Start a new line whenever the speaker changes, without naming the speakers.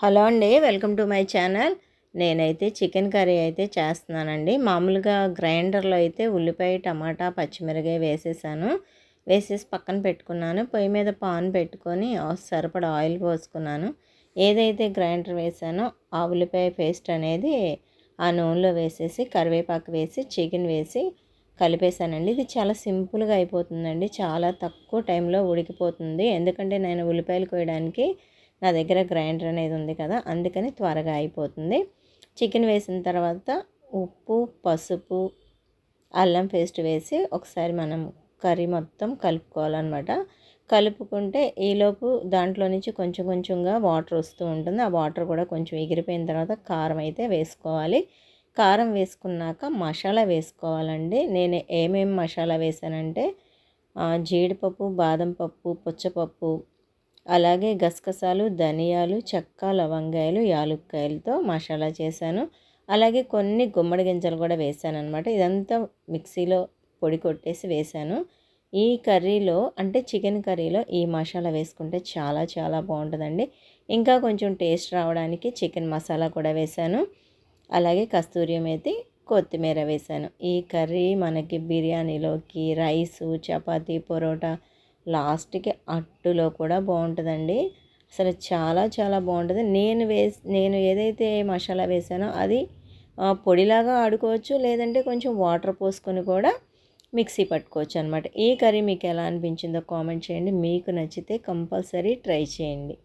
Hello అండి, welcome to my channel. నేనైతే chicken curry అయితే చేస్తున్నానండి. మామూలుగా గ్రైండర్లో అయితే ఉల్లిపాయ, టమాటా, పచ్చిమిరకాయ వేసేసి పక్కన పెట్టుకున్నాను. పొయ్యి మీద పాన్ పెట్టుకొని సరిపడా ఆయిల్ పోసుకున్నాను. ఏదైతే గ్రైండర్ వేసానో ఆ ఉల్లిపాయ పేస్ట్ అనేది ఆ నూనెలో వేసేసి కరివేపాకు వేసి చికెన్ వేసి కలిపేశానండి. ఇది చాలా సింపుల్గా అయిపోతుందండి. చాలా తక్కువ టైంలో ఉడికిపోతుంది. ఎందుకంటే నేను ఉల్లిపాయలు కోయడానికి నా దగ్గర గ్రైండర్ అనేది ఉంది కదా, అందుకని త్వరగా అయిపోతుంది. చికెన్ వేసిన తర్వాత ఉప్పు, పసుపు, అల్లం పేస్ట్ వేసి ఒకసారి మనం కర్రీ మొత్తం కలుపుకోవాలన్నమాట. కలుపుకుంటే ఈలోపు దాంట్లో నుంచి కొంచెం కొంచెంగా వాటర్ వస్తూ ఉంటుంది. ఆ వాటర్ కూడా కొంచెం ఎగిరిపోయిన తర్వాత కారం అయితే వేసుకోవాలి. కారం వేసుకున్నాక మసాలా వేసుకోవాలండి. నేను ఏమేమి మసాలా వేసానంటే జీడిపప్పు, బాదం పప్పు, పుచ్చపప్పు, అలాగే గసగసాలు, ధనియాలు, చెక్క, లవంగాయలు, యాలుక్కాయలతో మసాలా చేశాను. అలాగే కొన్ని గుమ్మడి గింజలు కూడా వేసానన్నమాట. ఇదంతా మిక్సీలో పొడి కొట్టేసి వేశాను. ఈ కర్రీలో అంటే చికెన్ కర్రీలో ఈ మసాలా వేసుకుంటే చాలా చాలా బాగుంటుందండి. ఇంకా కొంచెం టేస్ట్ రావడానికి చికెన్ మసాలా కూడా వేశాను. అలాగే కస్తూరి మేతి, కొత్తిమీర వేశాను. ఈ కర్రీ మనకి బిర్యానీలోకి, రైసు, చపాతీ, పొరోటా, లాస్ట్కి అట్టులో కూడా బాగుంటుందండి. అసలు చాలా చాలా బాగుంటుంది. నేను ఏదైతే మసాలా వేసానో అది పొడిలాగా ఆడుకోవచ్చు, లేదంటే కొంచెం వాటర్ పోసుకొని కూడా మిక్సీ పట్టుకోవచ్చు అనమాట. ఈ కర్రీ మీకు ఎలా అనిపించిందో కామెంట్ చేయండి. మీకు నచ్చితే కంపల్సరీ ట్రై చేయండి.